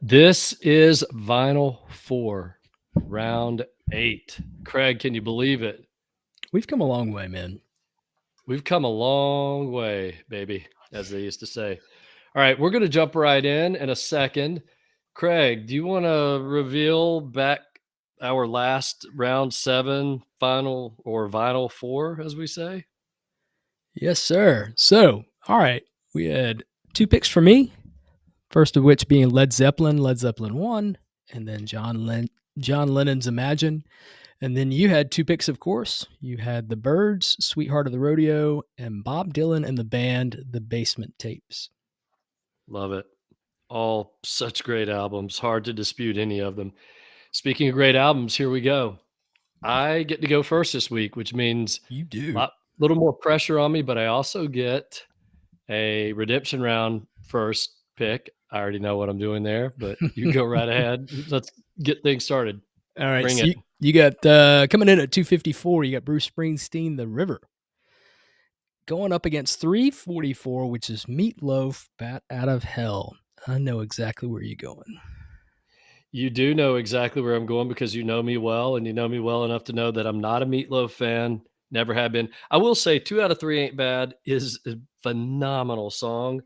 This is Vinyl 4, round 8. Craig, can you believe it? We've come a long way, man. We've come a long way, baby, as they used to say. All right, we're going to jump right in a second. Craig, do you want to reveal back our last round 7 final or Vinyl 4, as we say? Yes, sir. So, all right, we had 2 picks for me. First of which being Led Zeppelin 1, and then John Lennon's Imagine. And then you had 2 picks, of course. You had The Byrds, Sweetheart of the Rodeo, and Bob Dylan and the band, The Basement Tapes. Love it. All such great albums. Hard to dispute any of them. Speaking of great albums, here we go. I get to go first this week, which means You do. little more pressure on me, but I also get a redemption round first pick. I already know what I'm doing there, but you go right ahead. Let's get things started. All right, Bring so it. you got coming in at 254, you got Bruce Springsteen, The River. Going up against 344, which is Meat Loaf, Bat Out of Hell. I know exactly where you're going. You do know exactly where I'm going because you know me well, and you know me well enough to know that I'm not a Meat Loaf fan. Never have been. I will say 2 out of 3 Ain't Bad is a phenomenal song.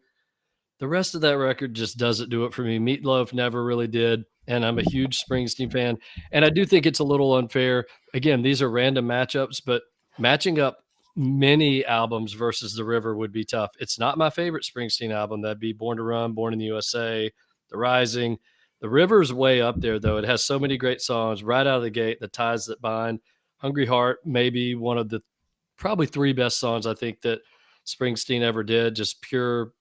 The rest of that record just doesn't do it for me. Meat Loaf never really did, and I'm a huge Springsteen fan, and I do think it's a little unfair. Again, these are random matchups, but matching up many albums versus The River would be tough. It's not my favorite Springsteen album. That'd be Born to Run, Born in the USA, The Rising. The River's way up there, though. It has so many great songs right out of the gate. The Ties That Bind, Hungry Heart, maybe one of the probably 3 best songs I think that Springsteen ever did. Just pure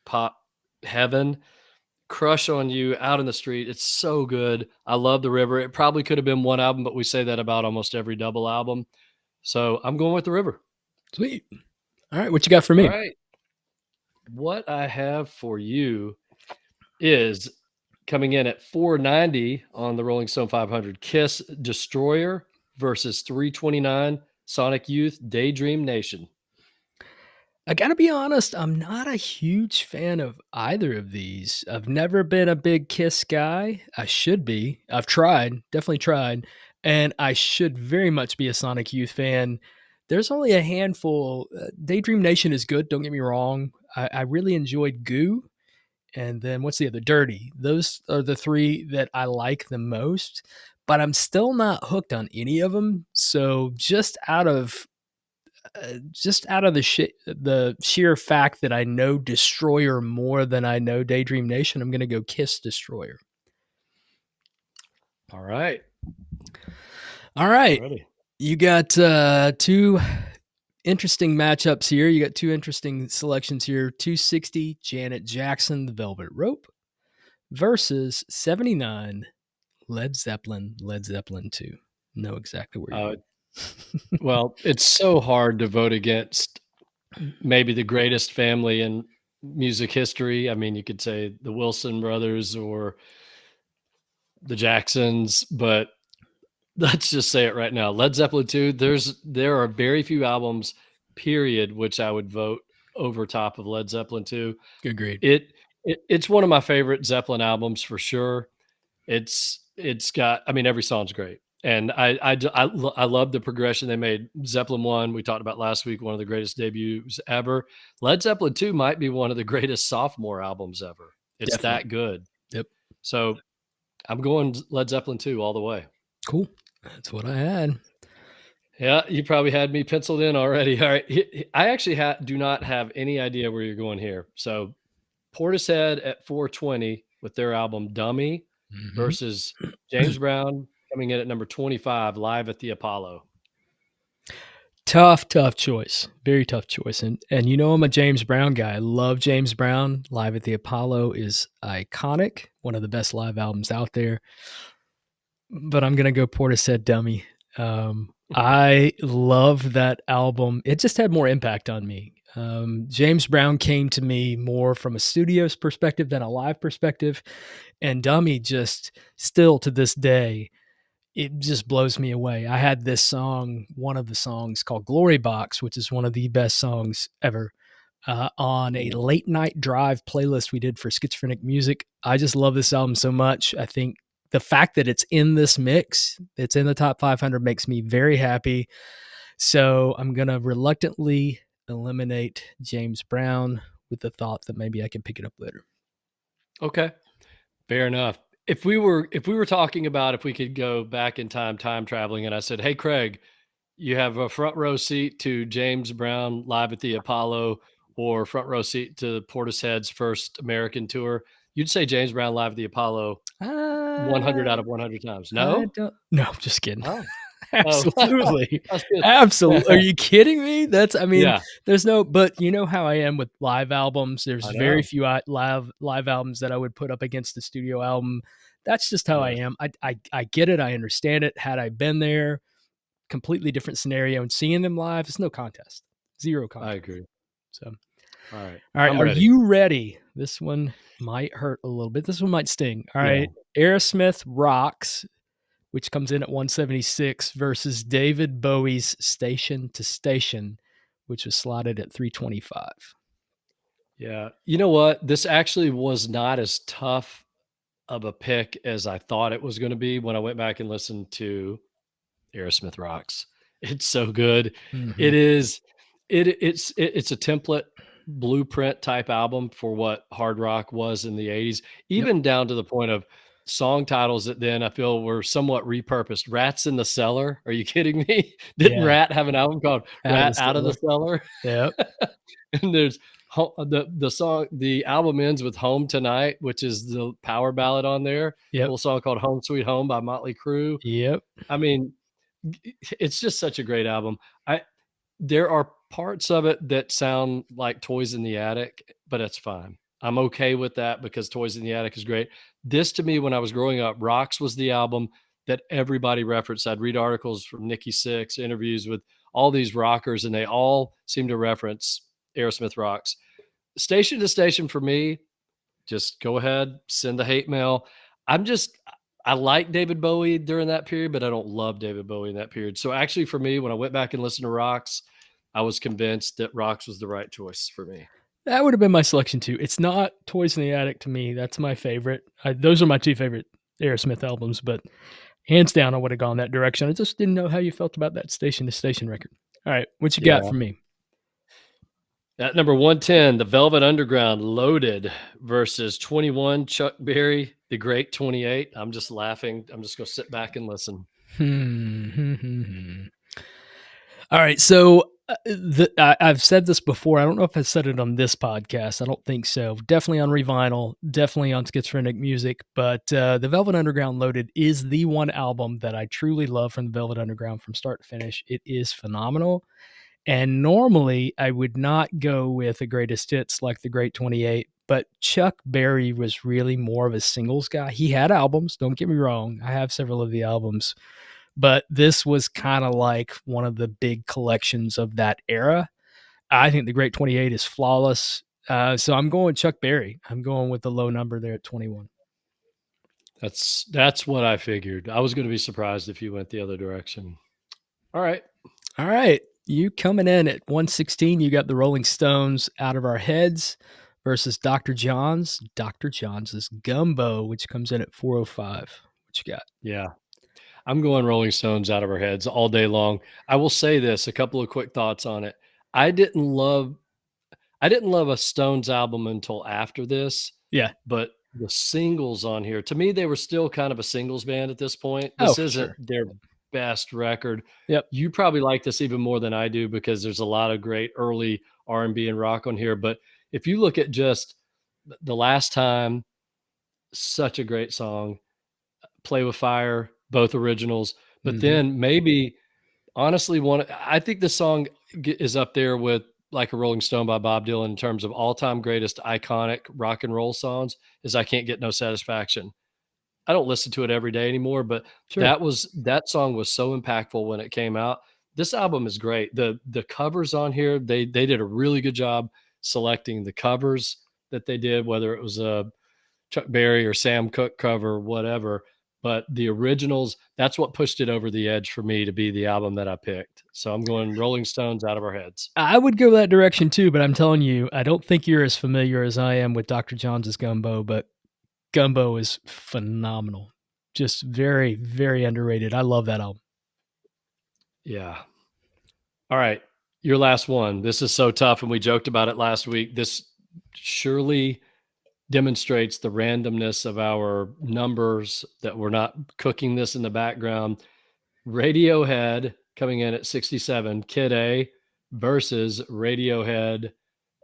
pop heaven. Crush on You, Out in the Street. It's so good. I love The River. It probably could have been one album, but we say that about almost every double album. So I'm going with The River. Sweet. All right, what you got for me? All right. What I have for you is coming in at 490 on the Rolling Stone 500, Kiss Destroyer versus 329 Sonic Youth Daydream Nation. I gotta be honest, I'm not a huge fan of either of these. I've never been a big Kiss guy. I should be. I've tried, definitely tried, and I should very much be a Sonic Youth fan. There's only a handful. Daydream Nation is good, don't get me wrong. I really enjoyed Goo, and then what's the other? Dirty. Those are the 3 that I like the most, but I'm still not hooked on any of them. So just out of the sheer fact that I know Destroyer more than I know Daydream Nation, I'm going to go Kiss Destroyer. All right. All right. Ready. You got 2 interesting matchups here. You got 2 interesting selections here. 260 Janet Jackson, The Velvet Rope versus 79 Led Zeppelin 2. Know exactly where you're going. Well, it's so hard to vote against maybe the greatest family in music history. I mean, you could say the Wilson brothers or the Jacksons, but let's just say it right now. Led Zeppelin 2, there are very few albums, period, which I would vote over top of Led Zeppelin 2. Agreed. It's one of my favorite Zeppelin albums for sure. It's got, I mean, every song's great. And I love the progression they made. Zeppelin 1, we talked about last week, one of the greatest debuts ever. Led Zeppelin 2 might be one of the greatest sophomore albums ever. It's Definitely. that good. Yep. So I'm going Led Zeppelin 2 all the way. Cool. That's what I had. Yeah, you probably had me penciled in already. All right. I actually do not have any idea where you're going here. So Portishead at 420 with their album Dummy versus James Brown coming in at number 25, Live at the Apollo. Tough choice. Very tough choice. And you know I'm a James Brown guy. I love James Brown. Live at the Apollo is iconic. One of the best live albums out there. But I'm going to go Portishead Dummy. I love that album. It just had more impact on me. James Brown came to me more from a studio's perspective than a live perspective. And Dummy just still to this day, it just blows me away. I had this song, one of the songs called Glory Box, which is one of the best songs ever. on a late night drive playlist we did for Schizophrenic Music. I just love this album so much. I think the fact that it's in this mix, it's in the top 500, makes me very happy. So I'm going to reluctantly eliminate James Brown with the thought that maybe I can pick it up later. Okay. Fair enough. If we were talking about if we could go back in time traveling, and I said, "Hey, Craig, you have a front row seat to James Brown live at the Apollo or front row seat to Portishead's first American tour," you'd say James Brown live at the Apollo 100 out Uh, of 100 times. I No? don't. No, I'm just kidding. Oh. Oh, Absolutely. that's good. Absolutely. Are you kidding me? I mean, Yeah, there's no, but you know how I am with live albums. There's I very know. few live albums that I would put up against a studio album. That's just how I Yes, am. I get it. I understand it. Had I been there, completely different scenario, and seeing them live, it's no contest. Zero I contest. agree. So, All right. all right. I'm Are ready. you ready? This one might hurt a little bit. This one might sting. All Yeah. right. Aerosmith Rocks, which comes in at 176, versus David Bowie's Station to Station, which was slotted at 325. Yeah. You know what? This actually was not as tough of a pick as I thought it was gonna be when I went back and listened to Aerosmith Rocks. It's so good. Mhm. It is it's a template blueprint type album for what hard rock was in the '80s, Yep. even down to the point of song titles that then I feel were somewhat repurposed. Rats in the Cellar, are you kidding me? Didn't Yeah. Rat have an album called Out of the Rat Out of the Cellar. Cellar? Yep. And there's the album ends with Home Tonight, which is the power ballad on there, Yep. little song called Home Sweet Home by Motley Crue. Yep. I mean, it's just such a great album. I There are parts of it that sound like Toys in the Attic, but it's fine. I'm okay with that because Toys in the Attic is great. This to me, when I was growing up, Rocks was the album that everybody referenced. I'd read articles from Nikki Sixx, interviews with all these rockers, and they all seem to reference Aerosmith Rocks. Station to Station for me, just go ahead, send the hate mail. I'm just I like David Bowie during that period, but I don't love David Bowie in that period. So actually for me, when I went back and listened to Rocks, I was convinced that Rocks was the right choice for me. That would have been my selection too. It's not Toys in the Attic to me. That's my favorite. Those are my two favorite Aerosmith albums, but hands down, I would have gone that direction. I just didn't know how you felt about that Station to Station record. All right. What you got Yeah. for me? At number 110, The Velvet Underground, Loaded versus 21, Chuck Berry, The Great 28. I'm just laughing. I'm just going to sit back and listen. All right. So I've said this before. I don't know if I said it on this podcast. I don't think so. Definitely on Revinyl, definitely on Schizophrenic Music. But The Velvet Underground Loaded is the one album that I truly love from the Velvet Underground from start to finish. It is phenomenal. And normally I would not go with a greatest hits like The Great 28, but Chuck Berry was really more of a singles guy. He had albums, don't get me wrong. I have several of the albums, but this was kind of like one of the big collections of that era. I think The Great 28 is flawless. So I'm going Chuck Berry. I'm going with the low number there at 21. That's what I figured. I was going to be surprised if you went the other direction. All right. All right. You coming in at 116, you got the Rolling Stones Out of Our Heads versus Dr. John's. Dr. John's is Gumbo, which comes in at 405. What you got? Yeah. I'm going Rolling Stones Out of Our Heads all day long. I will say this, a couple of quick thoughts on it. I didn't love I didn't love a Stones album until after this, Yeah. but the singles on here, to me, they were still kind of a singles band at this point. Oh, This for isn't sure. their best record. Yep. You probably like this even more than I do because there's a lot of great early R&B and rock on here, but if you look at just The Last Time, such a great song. Play with Fire, both originals, but Hmm. then maybe honestly, I think the song is up there with like a Rolling Stone by Bob Dylan in terms of all-time greatest iconic rock and roll songs. Is I Can't Get No Satisfaction. I don't listen to it every day anymore, but Sure. that song was so impactful when it came out. This album is great. The covers on here, they did a really good job selecting the covers that they did, whether it was a Chuck Berry or Sam Cooke cover, whatever. but the originals, that's what pushed it over the edge for me to be the album that I picked. So I'm going Rolling Stones Out of Our Heads. I would go that direction too, but I'm telling you, I don't think you're as familiar as I am with Dr. John's Gumbo, but Gumbo is phenomenal. Just very, very underrated. I love that album. Yeah. All right. Your last one. This is so tough, and we joked about it last week. This surely demonstrates the randomness of our numbers, that we're not cooking this in the background. Radiohead coming in at 67, Kid A versus Radiohead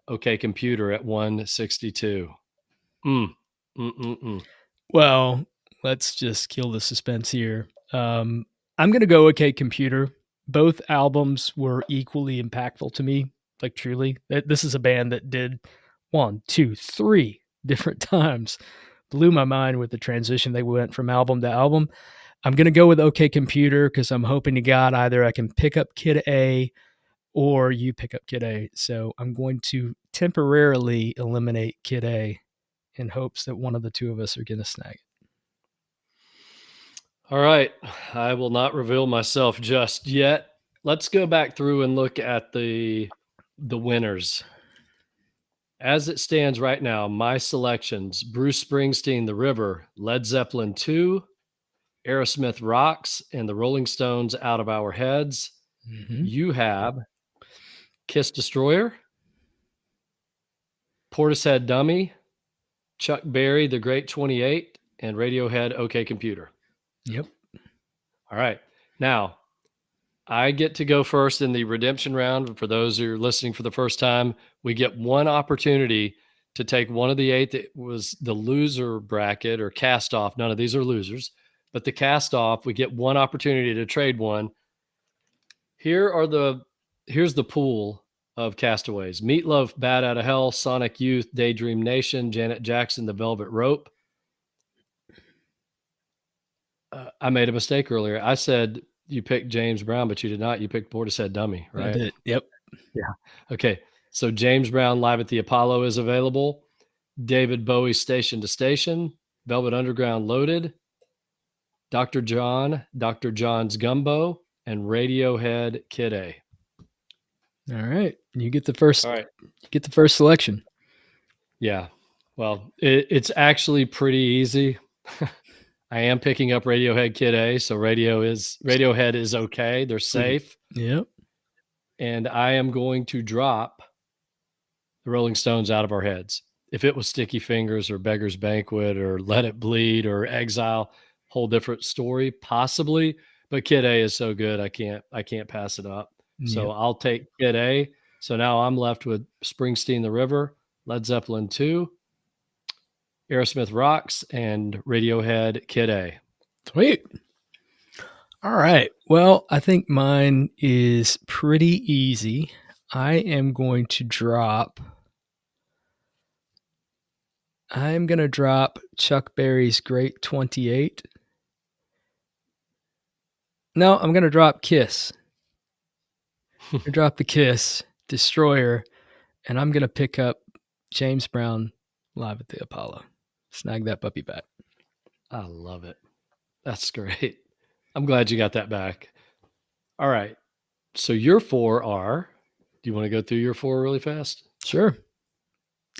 OK Computer at 162. Mm. Mm-mm-mm. Well, let's just kill the suspense here. I'm gonna go OK Computer. Both albums were equally impactful to me. Like truly, this is a band that did 1, 2, 3 different times. Blew my mind with the transition they went from album to album. I'm gonna go with OK Computer because I'm hoping to God either I can pick up Kid A or you pick up Kid A. So I'm going to temporarily eliminate Kid A in hopes that one of the two of us are gonna snag it. All right. I will not reveal myself just yet. Let's go back through and look at the winners. As it stands right now, my selections: Bruce Springsteen, The River; Led Zeppelin 2; Aerosmith, Rocks; and the Rolling Stones, Out of Our Heads. Mm-hmm. You have Kiss Destroyer, Portishead Dummy, Chuck Berry, The Great 28, and Radiohead, OK Computer. Yep. All right. Now, I get to go first in the redemption round. For those who are listening for the first time, we get one opportunity to take one of the 8 that was the loser bracket or cast off. None of these are losers, but the cast off, we get one opportunity to trade one. Here's the pool of castaways: Meat Loaf, Bad Out of Hell; Sonic Youth, Daydream Nation; Janet Jackson, The Velvet Rope. I made a mistake earlier. I said you picked James Brown, but you did not. You picked Portishead Dummy, I right? did. Yep. Yeah. Okay. So James Brown, Live at the Apollo is available. David Bowie, Station to Station; Velvet Underground, Loaded; Dr. John's Gumbo; and Radiohead, Kid A. All right. You get the first. All right. You get the first selection. Yeah. Well, it's actually pretty easy. I am picking up Radiohead, Kid A. So Radiohead is okay. They're safe. Yep. And I am going to drop the Rolling Stones Out of Our Heads. If it was Sticky Fingers or Beggar's Banquet or Let It Bleed or Exile, whole different story, possibly. But Kid A is so good, I can't pass it up. So Yep. I'll take Kid A. So now I'm left with Springsteen, The River; Led Zeppelin 2; Aerosmith, Rocks; and Radiohead, Kid A. Sweet. All right. Well, I think mine is pretty easy. I am going to drop. I'm going to drop Chuck Berry's Great 28. No, I'm going to drop Kiss. Drop the Kiss, Destroyer, and I'm going to pick up James Brown, Live at the Apollo. Snag that puppy back. I love it. That's great. I'm glad you got that back. All right. So your 4 are, do you want to go through your 4 really fast? Sure.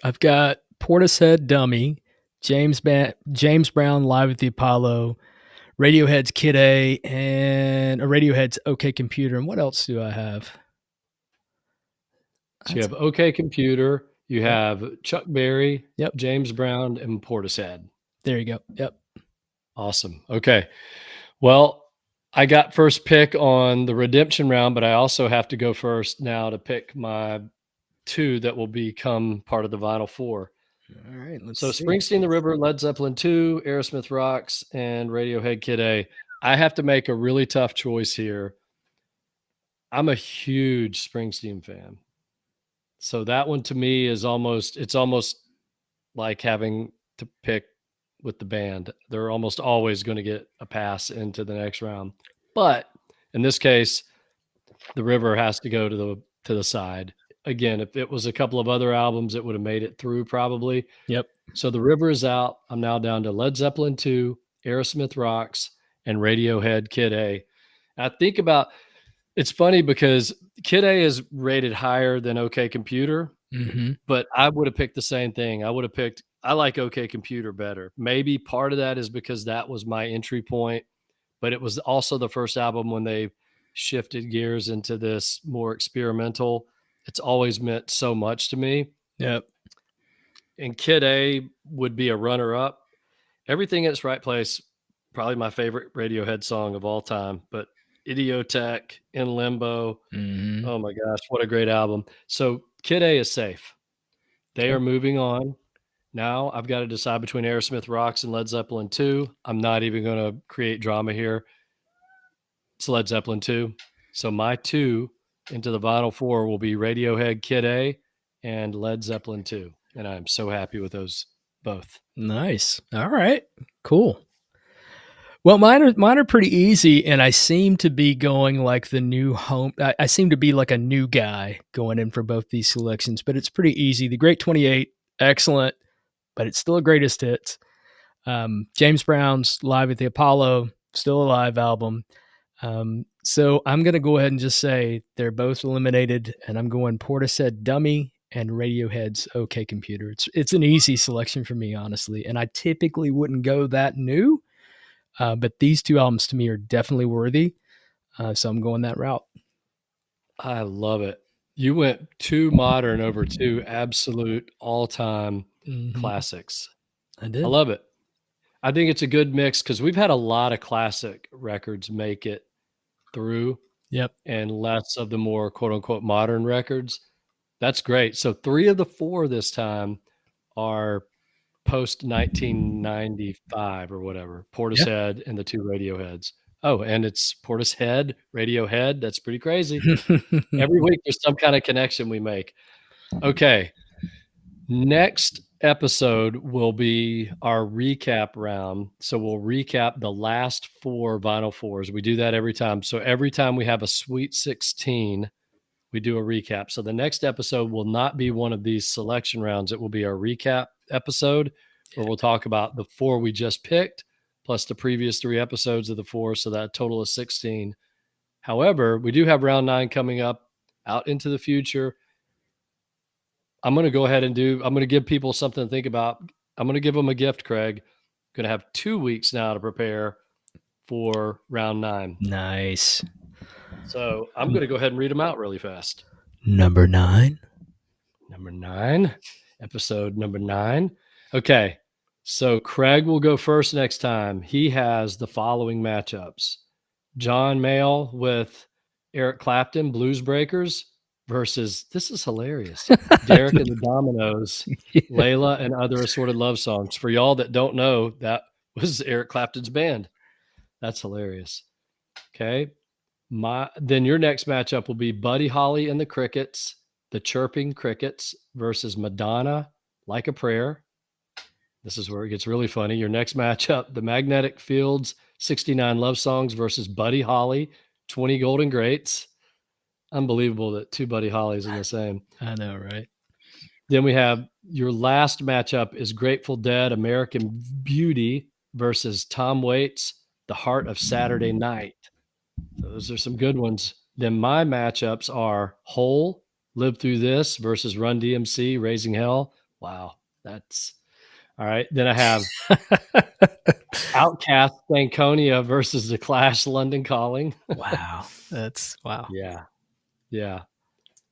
I've got Portishead Dummy, James Brown, Live at the Apollo, Radiohead's Kid A, and a Radiohead's OK Computer. And what else do I have? So you have OK Computer, you Yep. have Chuck Berry, Yep. James Brown, and Portishead. There you go. Yep. Awesome. Okay. Well, I got first pick on the redemption round, but I also have to go first now to pick my 2 that will become part of the Vinyl 4. All right. Let's So see. Springsteen, The River; Led Zeppelin 2; Aerosmith, Rocks; and Radiohead, Kid A. I have to make a really tough choice here. I'm a huge Springsteen fan. So that one to me is almost like having to pick with the band. They're almost always going to get a pass into the next round. But in this case, The River has to go to the side. Again, if it was a couple of other albums, it would have made it through probably. Yep. So The River is out. I'm now down to Led Zeppelin 2, Aerosmith Rocks, and Radiohead Kid A. I think about it's funny because Kid A is rated higher than OK Computer, Mhm. but I would have picked the same thing. I like OK Computer better. Maybe part of that is because that was my entry point, but it was also the first album when they shifted gears into this more experimental. It's always meant so much to me. Yep. And Kid A would be a runner up. Everything in its right place, probably my favorite Radiohead song of all time, but Idiotech, In Limbo, Mhm. oh my gosh, what a great album. So Kid A is safe. They Okay. are moving on. Now I've got to decide between Aerosmith Rocks and Led Zeppelin 2. I'm not even going to create drama here. It's Led Zeppelin 2. So my 2 into the Vinyl 4 will be Radiohead Kid A and Led Zeppelin 2. And I'm so happy with those both. Nice. All right. Cool. Well, mine are pretty easy, and I seem to be going like the new home. I seem to be like a new guy going in for both these selections, but it's pretty easy. The Great 28, excellent, but it's still a greatest hits. James Brown's Live at the Apollo, still a live album. So I'm going to go ahead and just say they're both eliminated, and I'm going Portishead Dummy and Radiohead's OK Computer. It's an easy selection for me, honestly, and I typically wouldn't go that new, but these two albums to me are definitely worthy, so I'm going that route. I love it. You went too modern over two absolute all-time Mhm. classics. I I did. love it. I think it's a good mix because we've had a lot of classic records make it through Yep. and less of the more quote unquote modern records. That's great. So 3 of the 4 this time are post 1995 or whatever. Yeah. Portishead and the 2 Radioheads. Oh, and it's Portishead, Radiohead. That's pretty crazy. Every week there's some kind of connection we make. Okay. Next episode will be our recap round. So we'll recap the last 4 Vinyl 4s. We do that every time. So every time we have a Sweet 16, we do a recap. So the next episode will not be one of these selection rounds. It will be our recap episode where we'll talk about the 4 we just picked plus the previous 3 episodes of the 4. So that total is 16. However, we do have round 9 coming up out into the future. I'm going to go ahead and I'm going to give people something to think about. I'm going to give them a gift, Craig. Going to have 2 weeks now to prepare for round 9. Nice. So I'm going to go ahead and read them out really fast. Number 9. Number 9, episode number 9. Okay. So Craig will go first next time. He has the following matchups: John Mayall with Eric Clapton, Blues Breakers, versus, this is hilarious, Derek and the Dominoes, Yeah. Layla and Other Assorted Love Songs. For y'all that don't know, that was Eric Clapton's band. That's hilarious. Okay. Then your next matchup will be Buddy Holly and the Crickets, the Chirping Crickets versus Madonna, Like a Prayer. This is where it gets really funny. Your next matchup, the Magnetic Fields 69 Love Songs versus Buddy Holly, 20 Golden Greats. Unbelievable that 2 Buddy Hollies in the same. I know, right? Then we have your last matchup is Grateful Dead, American Beauty versus Tom Waits, The Heart of Saturday Night. So those are some good ones. Then my matchups are Hole, Live Through This versus Run DMC, Raising Hell. Wow, that's all right. Then I have Outcast, Stankonia versus The Clash, London Calling. Wow. That's wow. Yeah, yeah.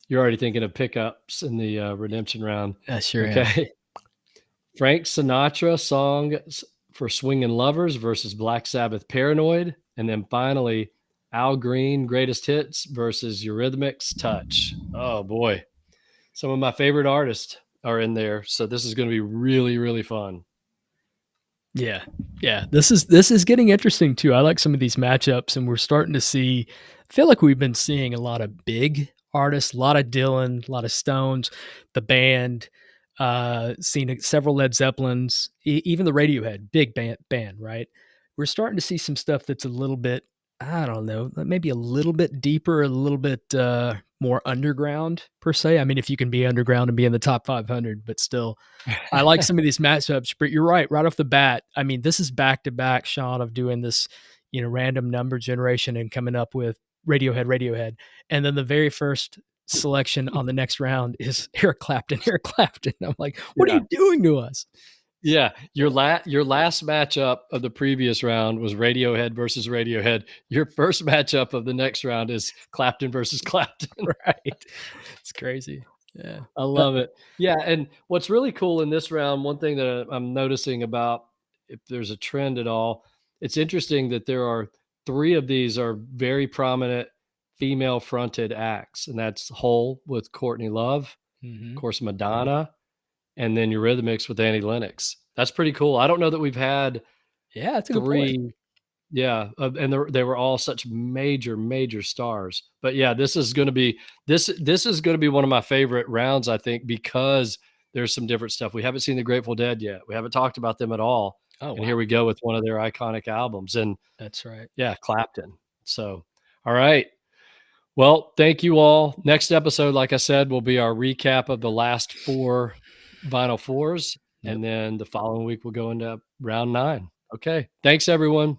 You're already thinking of pickups in the redemption round. I sure am. Okay. Frank Sinatra, Songs for Swingin' Lovers versus Black Sabbath, Paranoid. And then finally, Al Green, Greatest Hits versus Eurythmics, Touch. Oh boy. Some of my favorite artists are in there. So this is going to be really, really fun. Yeah. Yeah. This is getting interesting too. I like some of these matchups, and we're starting to see, I feel like we've been seeing a lot of big artists, a lot of Dylan, a lot of Stones, the band, seen several Led Zeppelins, even the Radiohead, big band, right? We're starting to see some stuff that's a little bit, I don't know, maybe a little bit deeper, a little bit more underground per se. I mean, if you can be underground and be in the top 500, but still, I like some of these matchups. But you're right off the bat. I mean, this is back to back, Sean, of doing this, random number generation and coming up with Radiohead, and then the very first selection on the next round is Eric Clapton. Eric Clapton. I'm like, what are Yeah. you doing to us? Yeah, your last matchup of the previous round was Radiohead versus Radiohead. Your first matchup of the next round is Clapton versus Clapton. Right. It's crazy. Yeah. I love it. Yeah, and what's really cool in this round, one thing that I'm noticing about if there's a trend at all, it's interesting that there are 3 of these are very prominent female fronted acts, and that's Hole with Courtney Love, of Mhm. course, Madonna, and then Eurythmics with Annie Lennox. That's pretty cool. I don't know that we've had Yeah, that's a good point. 3. Yeah, and they were all such major, major stars. But yeah, this is gonna be one of my favorite rounds, I think, because there's some different stuff. We haven't seen the Grateful Dead yet. We haven't talked about them at all. Oh, And wow. here we go with one of their iconic albums. And That's right. yeah, Clapton. So, all right. Well, thank you all. Next episode, like I said, will be our recap of the last 4 Vinyl Fours. Yep. And then the following week, we'll go into round 9. Okay. Thanks, everyone.